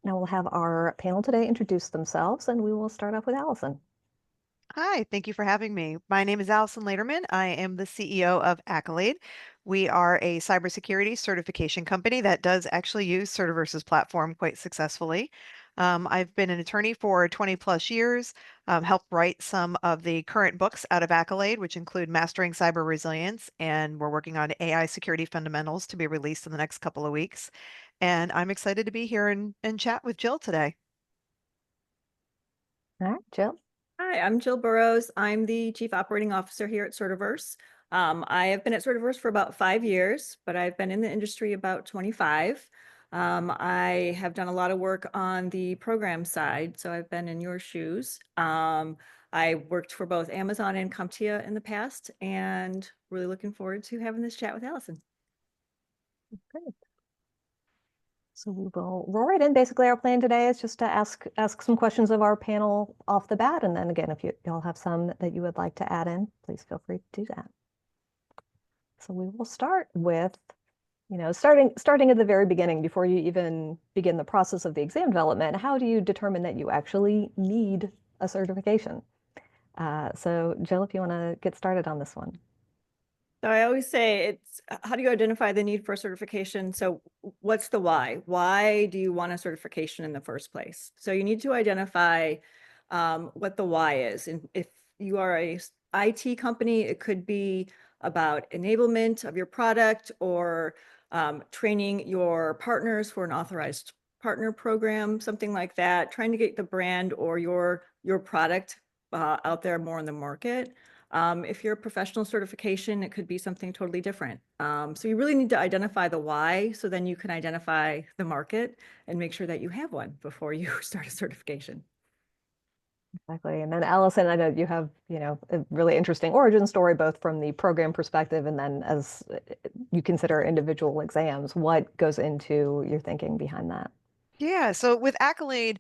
Now we'll have our panel today introduce themselves, and we will start off with Alyson. Hi, thank you for having me. My name is Alyson Laderman. I am the CEO of AKYLADE. We are a cybersecurity certification company that does actually use Certiverse's platform quite successfully. I've been an attorney for 20 plus years, helped write some of the current books out of AKYLADE, which include Mastering Cyber Resilience, and we're working on AI security fundamentals to be released in the next couple of weeks. And I'm excited to be here and chat with Jill today. All right, Jill. Hi, I'm Jill Burroughs. I'm the Chief Operating Officer here at Certiverse. I have been at Certiverse for about 5 years, but I've been in the industry about 25. I have done a lot of work on the program side, so I've been in your shoes. I worked for both Amazon and CompTIA in the past, and really looking forward to having this chat with Alyson. Great. So we will roll right in. Basically, our plan today is just to ask some questions of our panel off the bat, and then again, if y'all have some that you would like to add in, please feel free to do that. So we will start with, starting at the very beginning, before you even begin the process of the exam development. How do you determine that you actually need a certification? So Jill, if you want to get started on this one. So I always say it's how do you identify the need for a certification? So what's the why? Why do you want a certification in the first place? So you need to identify what the why is. And if you are a IT company, it could be about enablement of your product or training your partners for an authorized partner program, something like that, trying to get the brand or your product out there more in the market. If you're a professional certification, it could be something totally different. So you really need to identify the why, so then you can identify the market and make sure that you have one before you start a certification. Exactly. And then Alyson, I know you have, a really interesting origin story, both from the program perspective and then as you consider individual exams. What goes into your thinking behind that? Yeah, so with Accolade,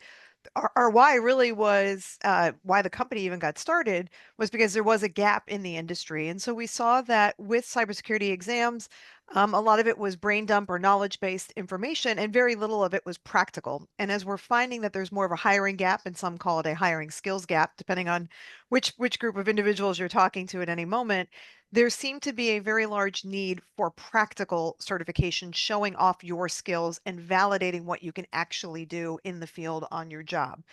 our why really was why the company even got started was because there was a gap in the industry. And so we saw that with cybersecurity exams, a lot of it was brain dump or knowledge-based information, and very little of it was practical. And as we're finding that there's more of a hiring gap, and some call it a hiring skills gap, depending on which group of individuals you're talking to at any moment, there seemed to be a very large need for practical certification, showing off your skills and validating what you can actually do in the field on your job.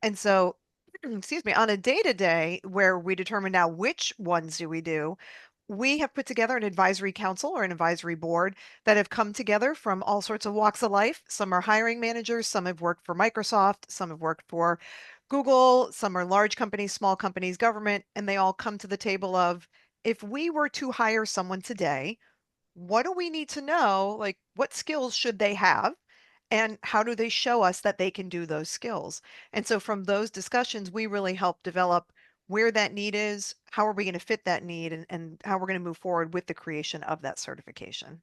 And so, excuse me, on a day-to-day where we determine now which ones do we do, we have put together an advisory council or an advisory board that have come together from all sorts of walks of life. Some are hiring managers, some have worked for Microsoft, some have worked for Google, some are large companies, small companies, government, and they all come to the table of, if we were to hire someone today, what do we need to know? Like, what skills should they have? And how do they show us that they can do those skills? And so from those discussions, we really help develop where that need is, how are we going to fit that need, and how we're going to move forward with the creation of that certification.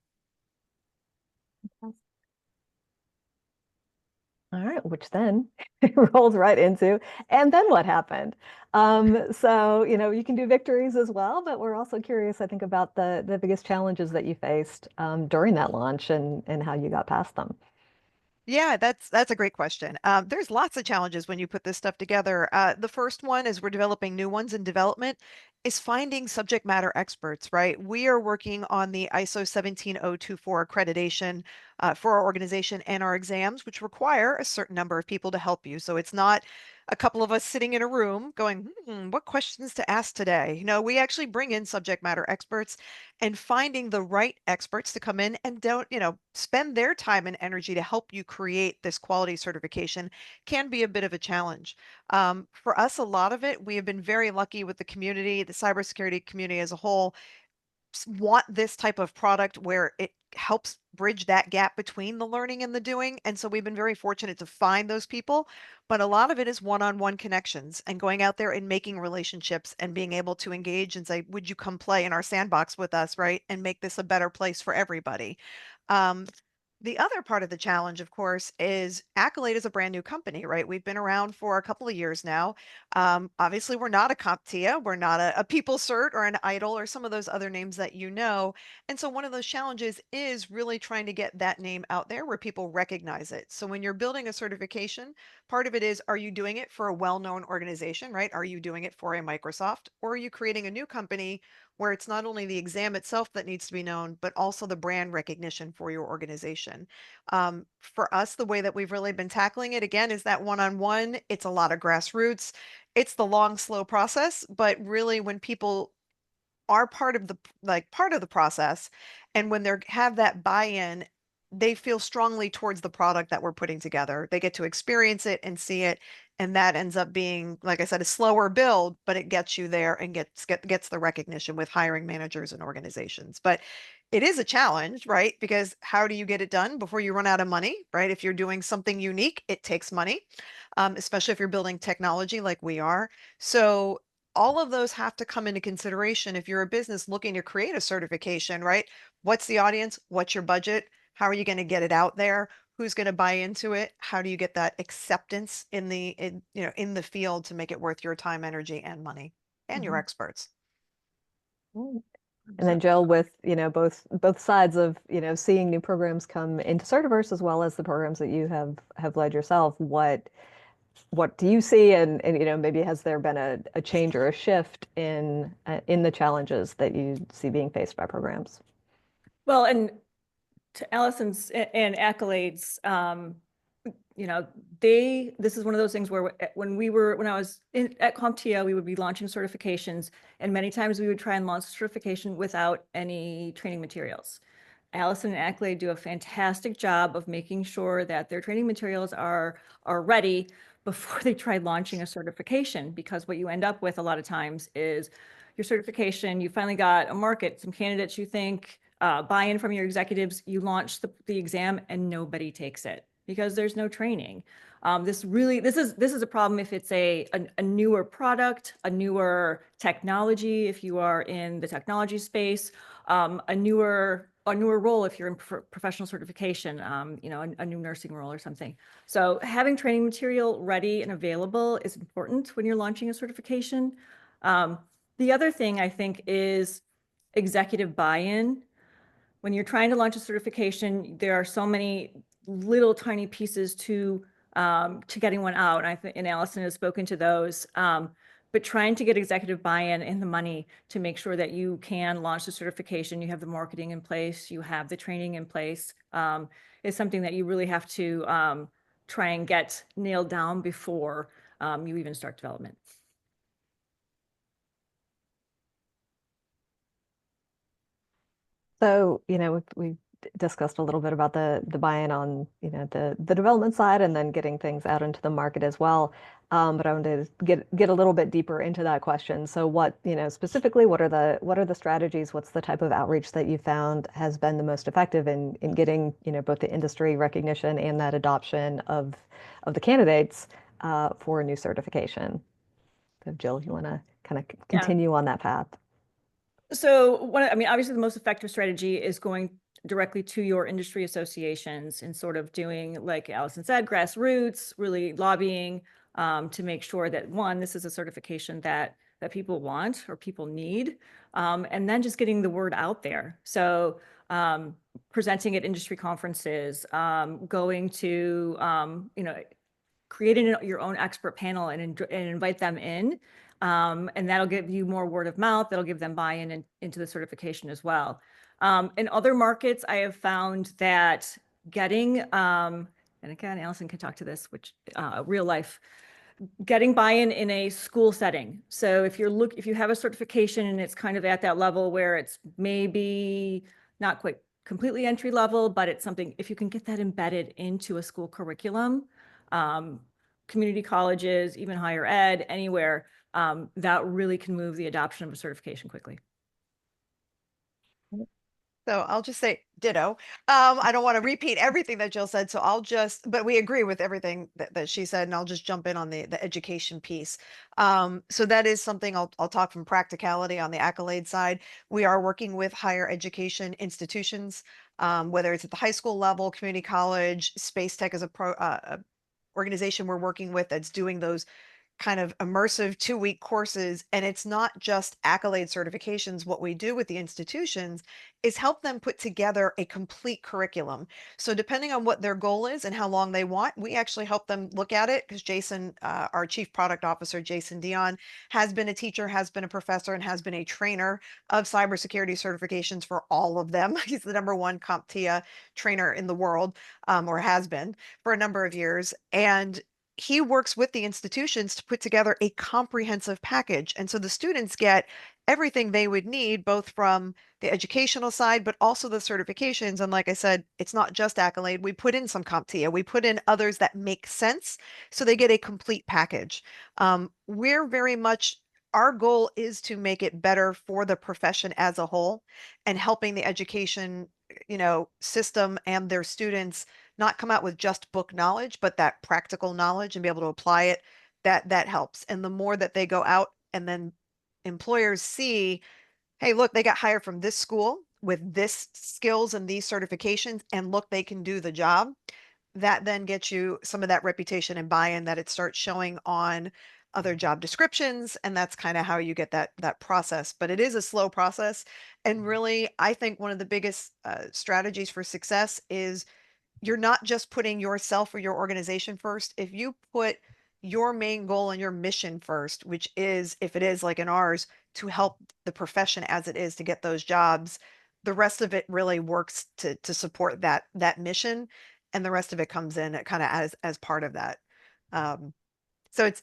All right, which then rolls right into, and then what happened? So, you can do victories as well, but we're also curious, I think, about the biggest challenges that you faced during that launch and how you got past them. Yeah, that's a great question. There's lots of challenges when you put this stuff together. The first one is we're developing new ones in development is finding subject matter experts, right? We are working on the ISO 17024 accreditation for our organization and our exams, which require a certain number of people to help you. So it's not a couple of us sitting in a room going, what questions to ask today? We actually bring in subject matter experts, and finding the right experts to come in and don't, spend their time and energy to help you create this quality certification can be a bit of a challenge. For us, a lot of it, we have been very lucky with the community, the cybersecurity community as a whole, want this type of product where it helps bridge that gap between the learning and the doing. And so we've been very fortunate to find those people, but a lot of it is one-on-one connections and going out there and making relationships and being able to engage and say, would you come play in our sandbox with us, right? And make this a better place for everybody. Um, The other part of the challenge, of course, is Accolade is a brand new company, right? We've been around for a couple of years now. Obviously, we're not a CompTIA, we're not a People Cert or an IDOL or some of those other names that you know. And so one of those challenges is really trying to get that name out there where people recognize it. So when you're building a certification, part of it is, are you doing it for a well-known organization, right? Are you doing it for a Microsoft, or are you creating a new company where it's not only the exam itself that needs to be known, but also the brand recognition for your organization? For us, the way that we've really been tackling it again is that one-on-one. It's a lot of grassroots. It's the long, slow process, but really when people are part of the process, and when they have that buy-in, they feel strongly towards the product that we're putting together. They get to experience it and see it, and that ends up being, like I said, a slower build, but it gets you there and gets the recognition with hiring managers and organizations. But it is a challenge, right? Because how do you get it done before you run out of money, right? If you're doing something unique, it takes money, especially if you're building technology like we are. So all of those have to come into consideration if you're a business looking to create a certification, right? What's the audience? What's your budget? How are you going to get it out there? Who's going to buy into it? How do you get that acceptance in the field to make it worth your time, energy, and money, and your experts? Mm. And then Jill, with both sides of seeing new programs come into Certiverse as well as the programs that you have led yourself, what do you see, and maybe has there been a change or a shift in the challenges that you see being faced by programs? Well, and to Alyson's and Accolades, this is one of those things where when I was at CompTIA, we would be launching certifications, and many times we would try and launch a certification without any training materials. Alyson and Accolade do a fantastic job of making sure that their training materials are ready before they try launching a certification, because what you end up with a lot of times is your certification, you finally got a market, some candidates you think, buy-in from your executives, you launch the exam and nobody takes it because there's no training. This is a problem if it's a newer product, a newer technology, if you are in the technology space, a newer role if you're in professional certification, a new nursing role or something. So having training material ready and available is important when you're launching a certification. The other thing I think is executive buy-in. When you're trying to launch a certification, there are so many little tiny pieces to getting one out. And Alyson has spoken to those. But trying to get executive buy-in and the money to make sure that you can launch the certification, you have the marketing in place, you have the training in place, is something that you really have to try and get nailed down before you even start development. So, we've discussed a little bit about the buy-in on, the development side and then getting things out into the market as well. But I wanted to get a little bit deeper into that question. So what, specifically, what are the strategies? What's the type of outreach that you found has been the most effective in getting, both the industry recognition and that adoption of the candidates for a new certification? So Jill, you want to kind of continue on that path? So obviously the most effective strategy is going directly to your industry associations and sort of doing, like Alyson said, grassroots, really lobbying to make sure that, one, this is a certification that people want or people need, and then just getting the word out there. So presenting at industry conferences, going to, creating your own expert panel and invite them in. And that'll give you more word of mouth. That'll give them buy-in into the certification as well. In other markets, I have found that getting, and again, Alyson can talk to this, which real life, getting buy-in in a school setting. So if you have a certification and it's kind of at that level where it's maybe not quite completely entry level, but it's something, if you can get that embedded into a school curriculum, community colleges, even higher ed, anywhere, that really can move the adoption of a certification quickly. So I'll just say ditto. I don't want to repeat everything that Jill said, so but we agree with everything that she said, and I'll just jump in on the education piece. So that is something I'll talk from practicality on the Accolade side. We are working with higher education institutions, whether it's at the high school level, community college, Space Tech is a organization we're working with that's doing those kind of immersive 2-week courses. And it's not just Accolade certifications. What we do with the institutions is help them put together a complete curriculum. So depending on what their goal is and how long they want, we actually help them look at it, because Jason, our Chief Product Officer, Jason Dion, has been a teacher, has been a professor, and has been a trainer of cybersecurity certifications for all of them. He's the #1 CompTIA trainer in the world, or has been for a number of years. And he works with the institutions to put together a comprehensive package. And so the students get everything they would need, both from the educational side, but also the certifications. And like I said, it's not just Accolade. We put in some CompTIA, we put in others that make sense. So they get a complete package. We're very much, our goal is to make it better for the profession as a whole, and helping the education, system and their students not come out with just book knowledge, but that practical knowledge and be able to apply it. That helps. And the more that they go out and then employers see, hey, look, they got hired from this school with this skills and these certifications, and look, they can do the job. That then gets you some of that reputation and buy-in, that it starts showing on other job descriptions. And that's kind of how you get that process. But it is a slow process. And really, I think one of the biggest strategies for success is you're not just putting yourself or your organization first. If you put your main goal and your mission first, which is, if it is like in ours, to help the profession as it is to get those jobs, the rest of it really works to support that mission, and the rest of it comes in kind of as part of that. So it's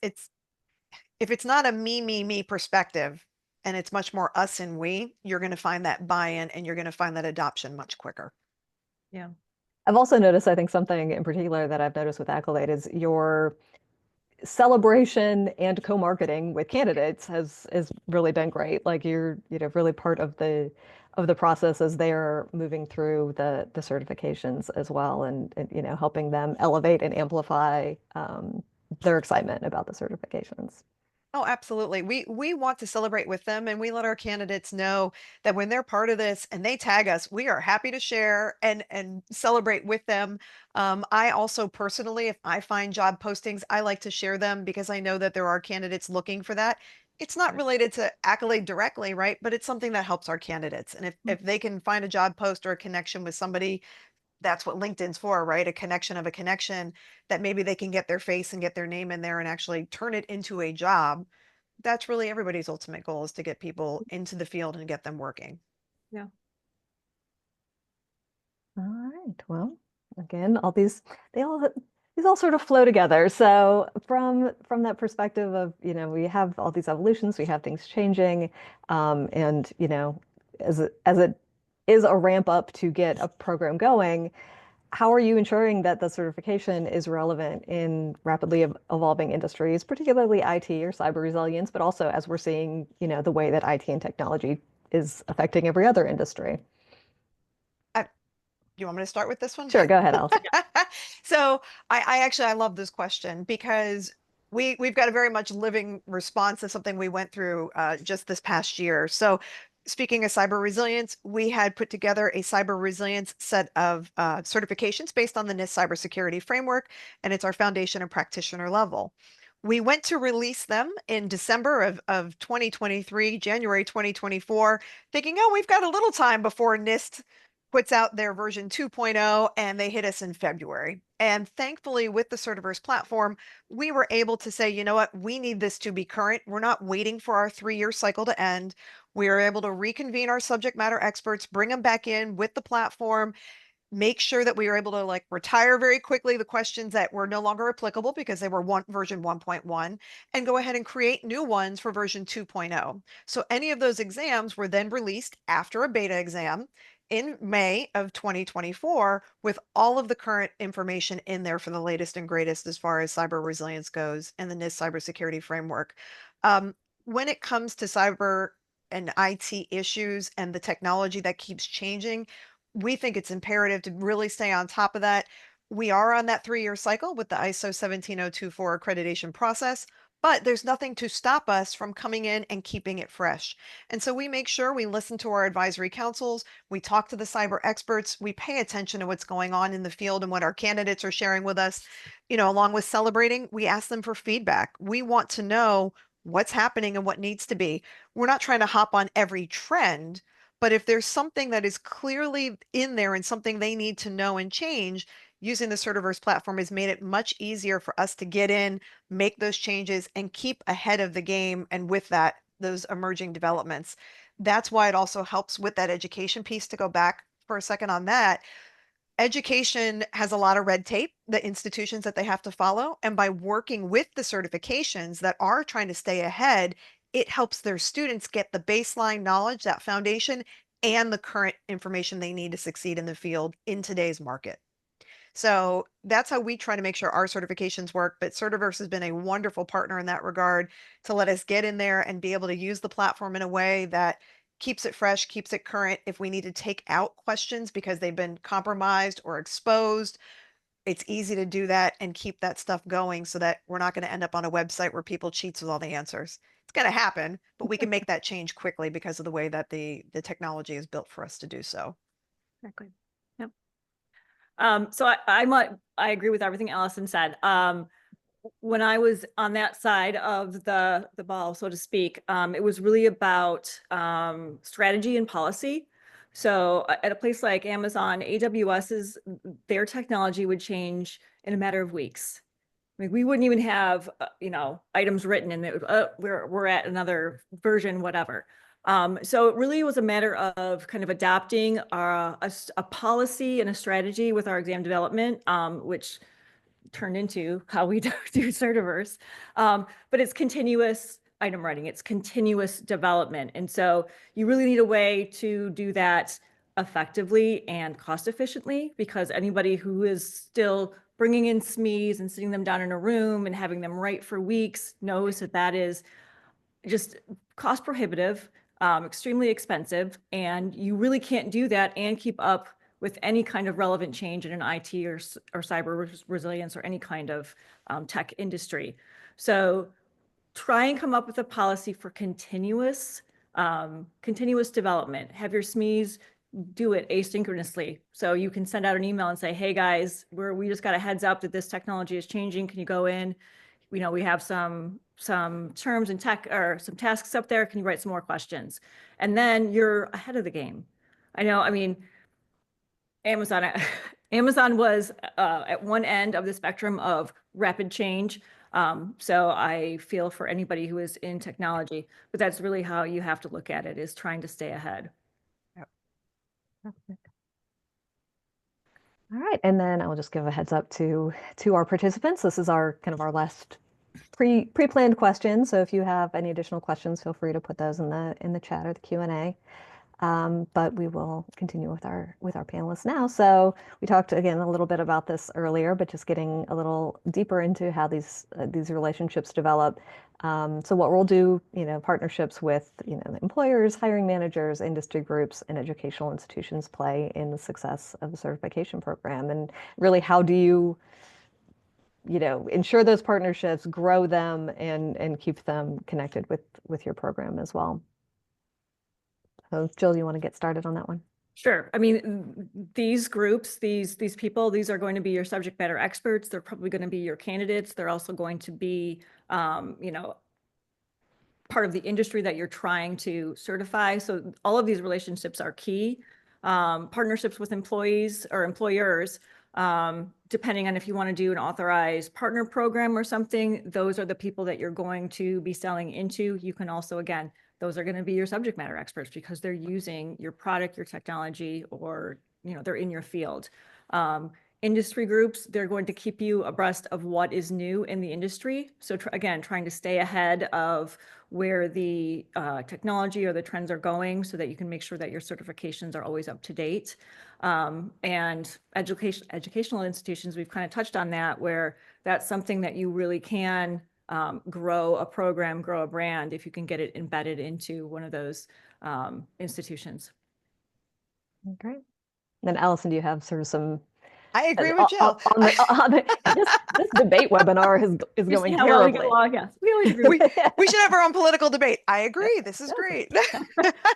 if it's not a me perspective, and it's much more us and we, you're going to find that buy-in, and you're going to find that adoption much quicker. Yeah. I've also noticed, I think something in particular that I've noticed with Accolade is your celebration and co-marketing with candidates has really been great. Like you're, really part of the process as they're moving through the certifications as well, and helping them elevate and amplify their excitement about the certifications. Oh, absolutely. We want to celebrate with them, and we let our candidates know that when they're part of this and they tag us, we are happy to share and celebrate with them. I also personally, if I find job postings, I like to share them, because I know that there are candidates looking for that. It's not related to Accolade directly, right? But it's something that helps our candidates. And if they can find a job post or a connection with somebody, that's what LinkedIn's for, right? A connection of a connection, that maybe they can get their face and get their name in there and actually turn it into a job. That's really everybody's ultimate goal, is to get people into the field and get them working. Yeah. All right. Well, again, these all sort of flow together. So from that perspective of, we have all these evolutions, we have things changing, and as it is a ramp up to get a program going, how are you ensuring that the certification is relevant in rapidly evolving industries, particularly IT or cyber resilience, but also as we're seeing, the way that IT and technology is affecting every other industry? You want me to start with this one? Sure, go ahead, Alyson. So I love this question, because we've got a very much living response to something we went through just this past year. So speaking of cyber resilience, we had put together a cyber resilience set of certifications based on the NIST cybersecurity framework, and it's our foundation and practitioner level. We went to release them in December of 2023, January 2024, thinking, oh, we've got a little time before NIST puts out their version 2.0, and they hit us in February. And thankfully, with the Certiverse platform, we were able to say, you know what, we need this to be current. We're not waiting for our 3-year cycle to end. We are able to reconvene our subject matter experts, bring them back in with the platform, make sure that we were able to retire very quickly the questions that were no longer applicable because they were version 1.1, and go ahead and create new ones for version 2.0. So any of those exams were then released after a beta exam in May of 2024, with all of the current information in there for the latest and greatest as far as cyber resilience goes and the NIST cybersecurity framework. When it comes to cyber and IT issues and the technology that keeps changing, we think it's imperative to really stay on top of that. We are on that 3-year cycle with the ISO 17024 accreditation process, but there's nothing to stop us from coming in and keeping it fresh. And so we make sure we listen to our advisory councils, we talk to the cyber experts, we pay attention to what's going on in the field and what our candidates are sharing with us. Along with celebrating, we ask them for feedback. We want to know what's happening and what needs to be. We're not trying to hop on every trend, but if there's something that is clearly in there and something they need to know and change, using the Certiverse platform has made it much easier for us to get in, make those changes, and keep ahead of the game. And with that, those emerging developments. That's why it also helps with that education piece. To go back for a second on that, education has a lot of red tape, the institutions that they have to follow. And by working with the certifications that are trying to stay ahead, it helps their students get the baseline knowledge, that foundation, and the current information they need to succeed in the field in today's market. So that's how we try to make sure our certifications work. But Certiverse has been a wonderful partner in that regard to let us get in there and be able to use the platform in a way that keeps it fresh, keeps it current. If we need to take out questions because they've been compromised or exposed, it's easy to do that and keep that stuff going so that we're not going to end up on a website where people cheats with all the answers. It's going to happen, but we can make that change quickly because of the way that the technology is built for us to do so. Exactly. Yep. So I agree with everything Alyson said. When I was on that side of the ball, so to speak, it was really about strategy and policy. So at a place like Amazon, AWS's, their technology would change in a matter of weeks. I mean, we wouldn't even have, items written and it would, we're at another version, whatever. So it really was a matter of kind of adopting a policy and a strategy with our exam development, which turned into how we do Certiverse. But it's continuous item writing, it's continuous development. And so you really need a way to do that effectively and cost efficiently, because anybody who is still bringing in SMEs and sitting them down in a room and having them write for weeks knows that that is just cost prohibitive, extremely expensive, and you really can't do that and keep up with any kind of relevant change in an IT or cyber resilience or any kind of tech industry. So try and come up with a policy for continuous development. Have your SMEs do it asynchronously. So you can send out an email and say, hey guys, we just got a heads up that this technology is changing. Can you go in? We have some terms and tech or some tasks up there. Can you write some more questions? And then you're ahead of the game. I mean, Amazon was at one end of the spectrum of rapid change. So I feel for anybody who is in technology, but that's really how you have to look at it, is trying to stay ahead. Yep. Perfect. All right, and then I'll just give a heads up to our participants. This is our kind of our last pre-planned questions. So if you have any additional questions, feel free to put those in the chat or the Q&A. But we will continue with our panelists now. So we talked again a little bit about this earlier, but just getting a little deeper into how these relationships develop. So what we'll do, partnerships with employers, hiring managers, industry groups, and educational institutions play in the success of the certification program. And really, how do you ensure those partnerships, grow them, and keep them connected with your program as well? So Jill, you want to get started on that one? Sure. I mean, these groups, these people, these are going to be your subject matter experts. They're probably going to be your candidates. They're also going to be, part of the industry that you're trying to certify. So all of these relationships are key. Partnerships with employees or employers, depending on if you want to do an authorized partner program or something, those are the people that you're going to be selling into. You can also, again, those are going to be your subject matter experts because they're using your product, your technology, or they're in your field. Industry groups, they're going to keep you abreast of what is new in the industry. So again, trying to stay ahead of where the technology or the trends are going so that you can make sure that your certifications are always up to date. And educational institutions, we've kind of touched on that, where that's something that you really can grow a program, grow a brand, if you can get it embedded into one of those institutions. Great. Then Alyson, do you have sort of some I agree with Jill. this debate webinar is You see going how well we get terribly. along? Yes, we always agree. We should have our own political debate. I agree. This is great.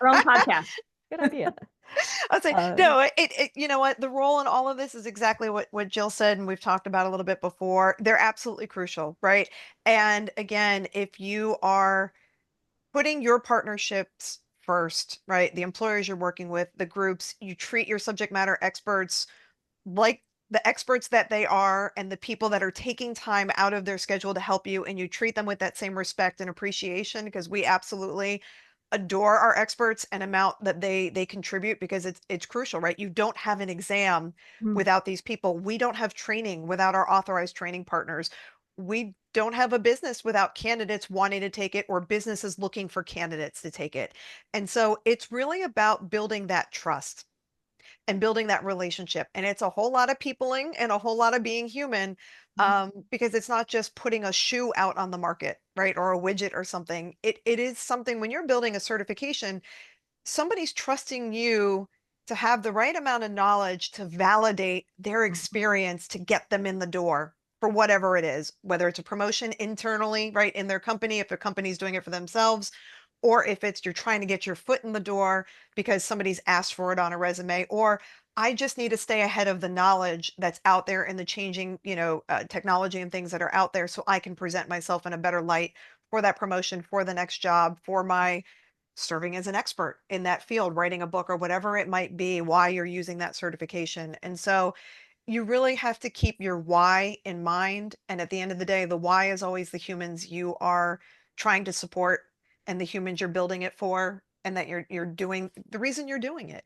Our own podcast. Good idea. I'll say no. You know what? The role in all of this is exactly what Jill said, and we've talked about a little bit before. They're absolutely crucial, right? And again, if you are putting your partnerships first, right? The employers you're working with, the groups, you treat your subject matter experts like the experts that they are and the people that are taking time out of their schedule to help you, and you treat them with that same respect and appreciation, because we absolutely adore our experts and amount that they contribute, because it's crucial, right? You don't have an exam without these people. We don't have training without our authorized training partners. We don't have a business without candidates wanting to take it or businesses looking for candidates to take it. And so it's really about building that trust and building that relationship. And it's a whole lot of peopling and a whole lot of being human, because it's not just putting a shoe out on the market, right? Or a widget or something. It is something, when you're building a certification, somebody's trusting you to have the right amount of knowledge to validate their experience to get them in the door for whatever it is, whether it's a promotion internally, right, in their company, if their company's doing it for themselves, or if it's you're trying to get your foot in the door because somebody's asked for it on a resume, or I just need to stay ahead of the knowledge that's out there and the changing, technology and things that are out there, so I can present myself in a better light for that promotion, for the next job, for my serving as an expert in that field, writing a book or whatever it might be, why you're using that certification. And so you really have to keep your why in mind. And at the end of the day, the why is always the humans you are trying to support and the humans you're building it for, and that you're doing the reason you're doing it.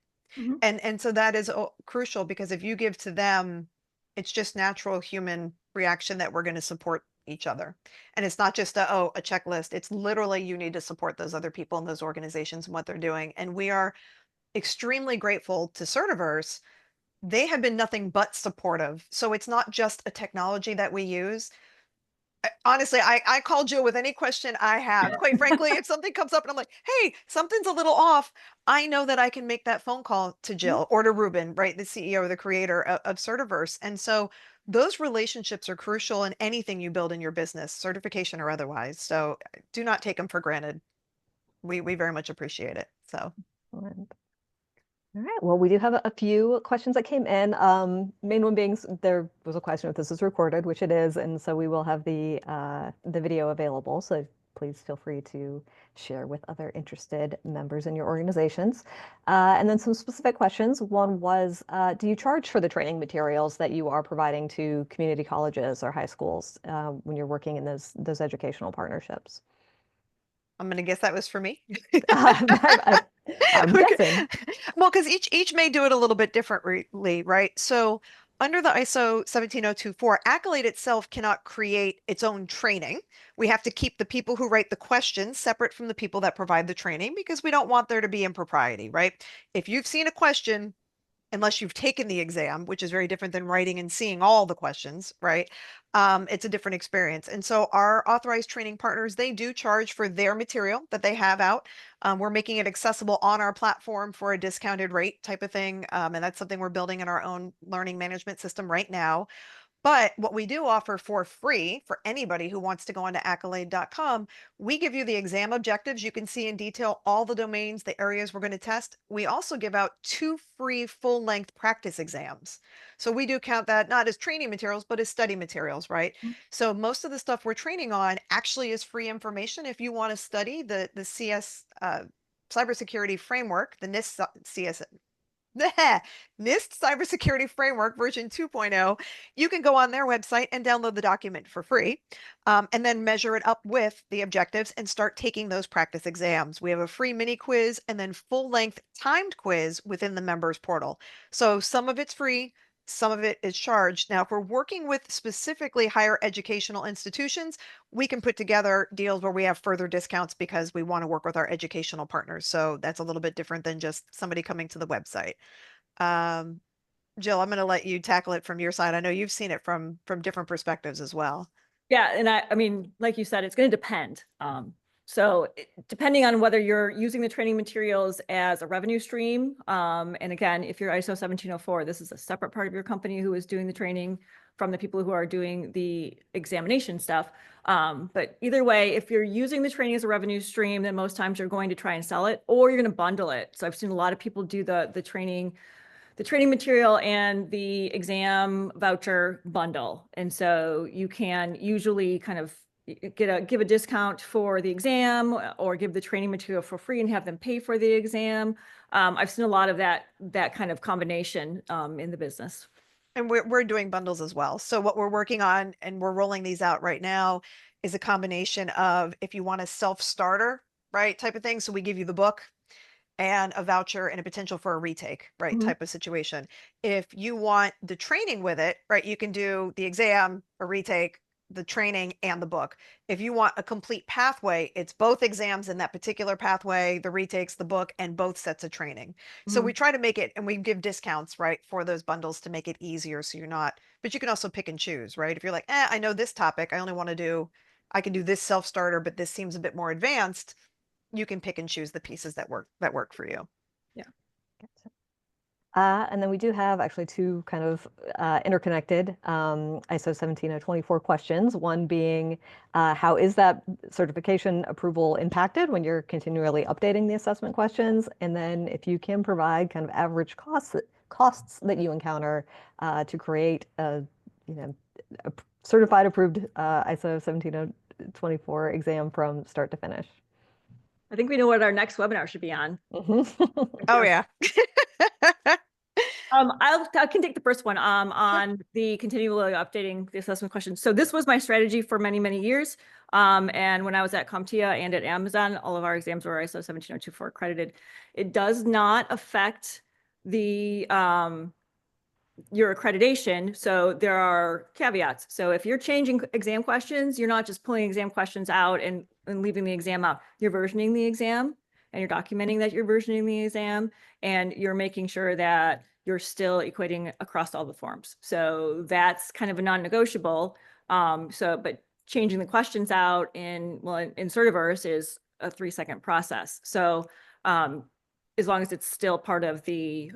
And so that is crucial, because if you give to them, it's just natural human reaction that we're going to support each other. And it's not just a checklist. It's literally, you need to support those other people in those organizations and what they're doing. And we are extremely grateful to Certiverse. They have been nothing but supportive. So it's not just a technology that we use. Honestly, I call Jill with any question I have. Quite frankly, if something comes up and I'm like, hey, something's a little off, I know that I can make that phone call to Jill or to Ruben, right? The CEO or the creator of Certiverse. And so those relationships are crucial in anything you build in your business, certification or otherwise. So do not take them for granted. We very much appreciate it. So. Excellent. All right. Well, we do have a few questions that came in. Main one being there was a question if this is recorded, which it is, and so we will have the video available. So please feel free to share with other interested members in your organizations. And then some specific questions. One was, do you charge for the training materials that you are providing to community colleges or high schools when you're working in those educational partnerships? I'm going to guess that was for me. I'm guessing. Well, because each may do it a little bit differently, right? So under the ISO 17024, Accolade itself cannot create its own training. We have to keep the people who write the questions separate from the people that provide the training, because we don't want there to be impropriety, right? If you've seen a question, unless you've taken the exam, which is very different than writing and seeing all the questions, right? It's a different experience. And so our authorized training partners, they do charge for their material that they have out. We're making it accessible on our platform for a discounted rate type of thing. And that's something we're building in our own learning management system right now. But what we do offer for free for anybody who wants to go onto accolade.com, we give you the exam objectives. You can see in detail all the domains, the areas we're going to test. We also give out 2 free full-length practice exams. So we do count that not as training materials, but as study materials, right? So most of the stuff we're training on actually is free information. If you want to study the CS cybersecurity framework, the NIST CS NIST Cybersecurity Framework version 2.0, you can go on their website and download the document for free, and then measure it up with the objectives and start taking those practice exams. We have a free mini quiz and then full-length timed quiz within the members portal. So some of it's free, some of it is charged. Now, if we're working with specifically higher educational institutions, we can put together deals where we have further discounts because we want to work with our educational partners. So that's a little bit different than just somebody coming to the website. Jill, I'm going to let you tackle it from your side. I know you've seen it from different perspectives as well. Yeah, and I mean, like you said, it's going to depend. So depending on whether you're using the training materials as a revenue stream, and again, if you're ISO 1704, this is a separate part of your company who is doing the training from the people who are doing the examination stuff. But either way, if you're using the training as a revenue stream, then most times you're going to try and sell it, or you're going to bundle it. So I've seen a lot of people do the training material and the exam voucher bundle. And so you can usually kind of give a discount for the exam or give the training material for free and have them pay for the exam. I've seen a lot of that kind of combination in the business. And we're doing bundles as well. So what we're working on, and we're rolling these out right now, is a combination of, if you want a self-starter, right, type of thing. So we give you the book and a voucher and a potential for a retake, right, Mhm. type of situation. If you want the training with it, right, you can do the exam, a retake, the training, and the book. If you want a complete pathway, it's both exams in that particular pathway, the retakes, the book, and both sets of training. So we try to make it, and we give discounts, right, for those bundles to make it easier, so you're not, but you can also pick and choose, right? If you're like, I know this topic, I only want to do, I can do this self-starter, but this seems a bit more advanced, you can pick and choose the pieces that work for you. Yeah. And then we do have actually two kind of interconnected ISO 17024 questions. One being, how is that certification approval impacted when you're continually updating the assessment questions? And then if you can provide kind of average costs that you encounter to create a, a certified approved ISO 17024 exam from start to finish. I think we know what our next webinar should be on. Oh yeah. I can take the first one on the continually updating the assessment questions. So this was my strategy for many, many years. And when I was at CompTIA and at Amazon, all of our exams were ISO 17024 accredited. It does not affect the your accreditation. So there are caveats. So if you're changing exam questions, you're not just pulling exam questions out and leaving the exam out. You're versioning the exam and you're documenting that you're versioning the exam, and you're making sure that you're still equating across all the forms. So that's kind of a non-negotiable. But changing the questions out in Certiverse is a 3-second process. So as long as it's still part of the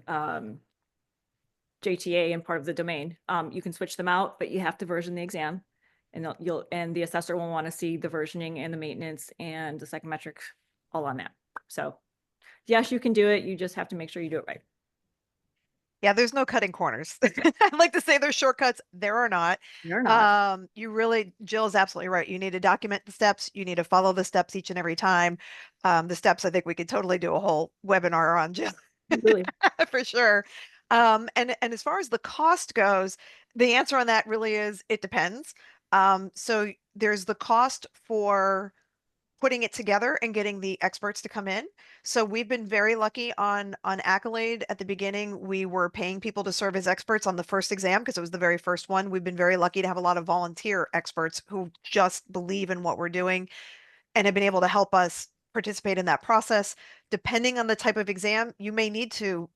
JTA and part of the domain, you can switch them out, but you have to version the exam, and the assessor will want to see the versioning and the maintenance and the psychometrics all on that. So yes, you can do it. You just have to make sure you do it right. Yeah, there's no cutting corners. I'd like to say there's shortcuts. There are not. You're not. You really, Jill's absolutely right. You need to document the steps. You need to follow the steps each and every time. The steps, I think we could totally do a whole webinar on, Jill. Really. For sure. And as far as the cost goes, the answer on that really is it depends. So there's the cost for putting it together and getting the experts to come in. So we've been very lucky on AKYLADE. At the beginning, we were paying people to serve as experts on the first exam because it was the very first one. We've been very lucky to have a lot of volunteer experts who just believe in what we're doing and have been able to help us participate in that process. Depending on the type of exam, you may need to,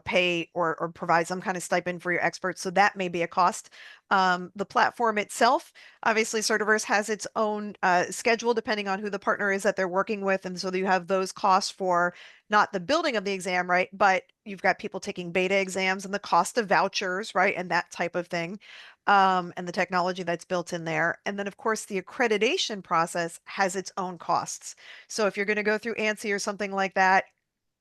pay or provide some kind of stipend for your experts. So that may be a cost. The platform itself, obviously Certiverse has its own schedule depending on who the partner is that they're working with. And so you have those costs for not the building of the exam, right? But you've got people taking beta exams and the cost of vouchers, right? And that type of thing. And the technology that's built in there. And then of course the accreditation process has its own costs. So if you're going to go through ANSI or something like that,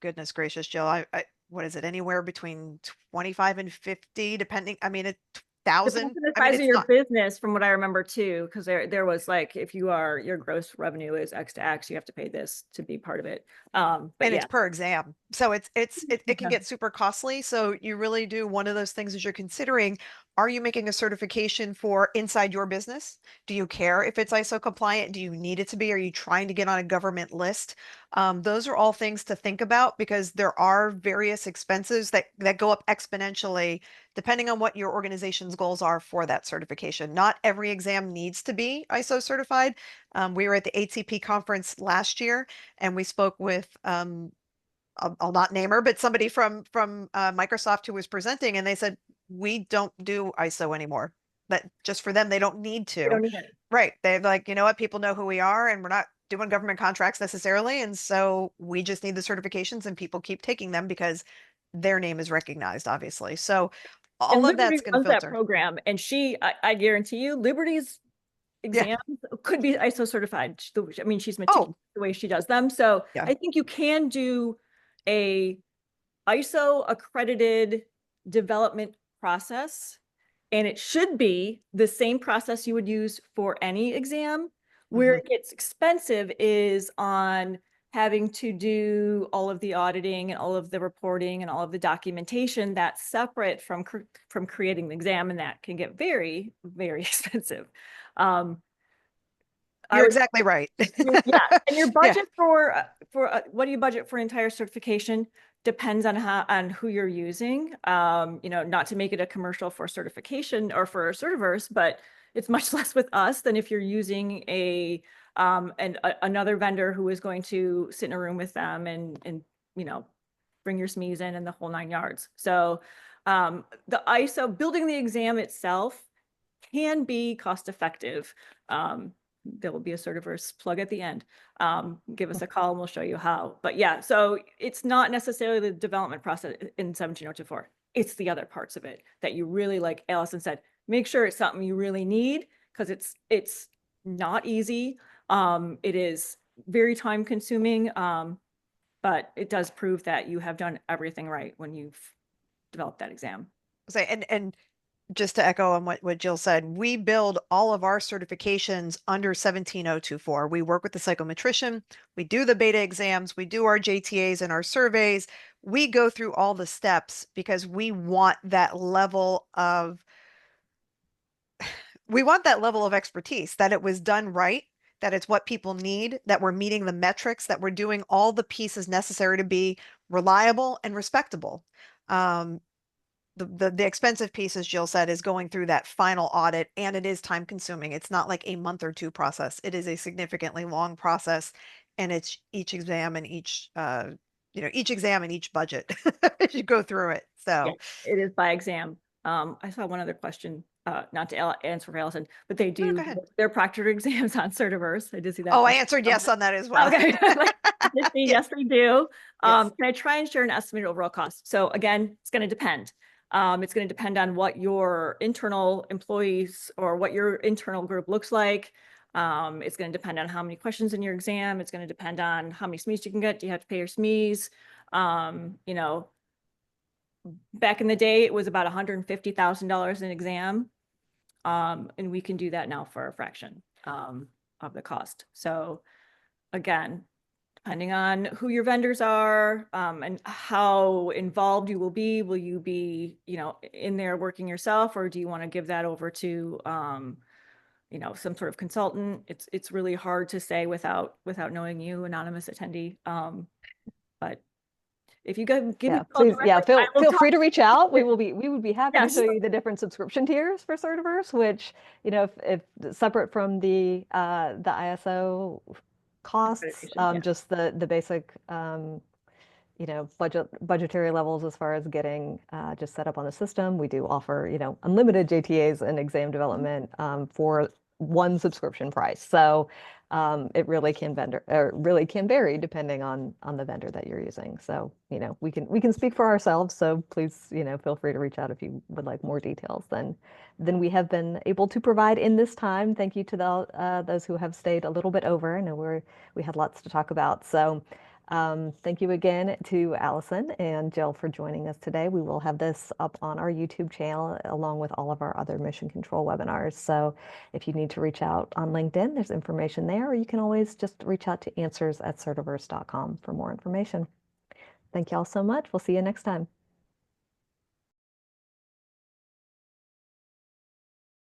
goodness gracious, Jill, what is it? Anywhere between 25 and 50, depending. I mean, Depends 1,000. on the I mean, size of it's your not. business, from what I remember too, because there was like, if your gross revenue is X to X, you have to pay this to be part of it. But And yeah. it's per exam. So it can Yeah. get super costly. So you really do, one of those things as you're considering, are you making a certification for inside your business? Do you care if it's ISO compliant? Do you need it to be? Are you trying to get on a government list? Those are all things to think about because there are various expenses that go up exponentially depending on what your organization's goals are for that certification. Not every exam needs to be ISO certified. We were at the ATP conference last year and we spoke with I'll not name her, but somebody from Microsoft who was presenting, and they said we don't do ISO anymore. that just for them, they don't need You to. don't need any. Right. They're like, you know what, people know who we are and we're not doing government contracts necessarily. And so we just need the certifications and people keep taking them because their name is recognized, obviously. So And all of Liberty that's going to runs that filter. program, and I guarantee you, Liberty's Yeah. exams could be ISO certified. I mean, she's Oh, meticulous the way she does them. So yeah. I think you can do a ISO accredited development process, and it should be the same process you would use for any exam. Where Mhm. it gets expensive is on having to do all of the auditing and all of the reporting and all of the documentation that's separate from creating the exam, and that can get very, very expensive. I You're would, exactly right. yeah, and your Yeah. budget for what do you budget for entire certification depends on who you're using. You know, not to make it a commercial for certification or for Certiverse, but it's much less with us than if you're using another vendor who is going to sit in a room with them and you know, bring your SMEs in and the whole 9 yards. So the ISO building the exam itself can be cost effective. There will be a Certiverse plug at the end. Give us a call and we'll show you how. But yeah, so it's not necessarily the development process in 17024. It's the other parts of it that you really, like Alyson said, make sure it's something you really need, because it's not easy. It is very time consuming, but it does prove that you have done everything right when you've developed that exam. Say, and just to echo on what Jill said, we build all of our certifications under 17024. We work with the psychometrician, we do the beta exams, we do our JTAs and our surveys. We go through all the steps because we want that level of expertise, that it was done right, that it's what people need, that we're meeting the metrics, that we're doing all the pieces necessary to be reliable and respectable. The expensive piece, as Jill said, is going through that final audit, and it is time consuming. It's not like a month or two process. It is a significantly long process, and it's each exam and each each exam and each budget as you go through it. Yeah, So it is by exam. I saw one other question, not to answer for Alyson, but they no, go do ahead. their proctored exams on Certiverse. I did see that Oh, I question. answered yes on that as well. Okay, like, I did see, Yes. yes, they do. Yes. Can I try and share an estimated overall cost? So again, it's going to depend. It's going to depend on what your internal employees or what your internal group looks like. It's going to depend on how many questions in your exam. It's going to depend on how many SMEs you can get. Do you have to pay your SMEs? You know, back in the day, it was about $150,000 an exam. And we can do that now for a fraction of the cost. So again, depending on who your vendors are and how involved you will you be, you know, in there working yourself, or do you want to give that over to, you know, some sort of consultant? It's really hard to say without knowing you, anonymous attendee. But if you give me Yeah, a call please, yeah, directly, I will feel talk free to reach out. to you. We would be happy to Yes. show you the different subscription tiers for Certiverse, which, you know, if separate from the ISO costs, Yeah. just the basic you know, budgetary levels as far as getting just set up on the system. We do offer, you know, unlimited JTAs and exam development for one subscription price. So it really can vary depending on the vendor that you're using. So, you know, we can speak for ourselves. So please, you know, feel free to reach out if you would like more details than we have been able to provide in this time. Thank you to those who have stayed a little bit over. I know we had lots to talk about. So thank you again to Alyson and Jill for joining us today. We will have this up on our YouTube channel along with all of our other mission control webinars. So if you need to reach out on LinkedIn, there's information there, or you can always just reach out to answers@certiverse.com for more information. Thank you all so much. We'll see you next time.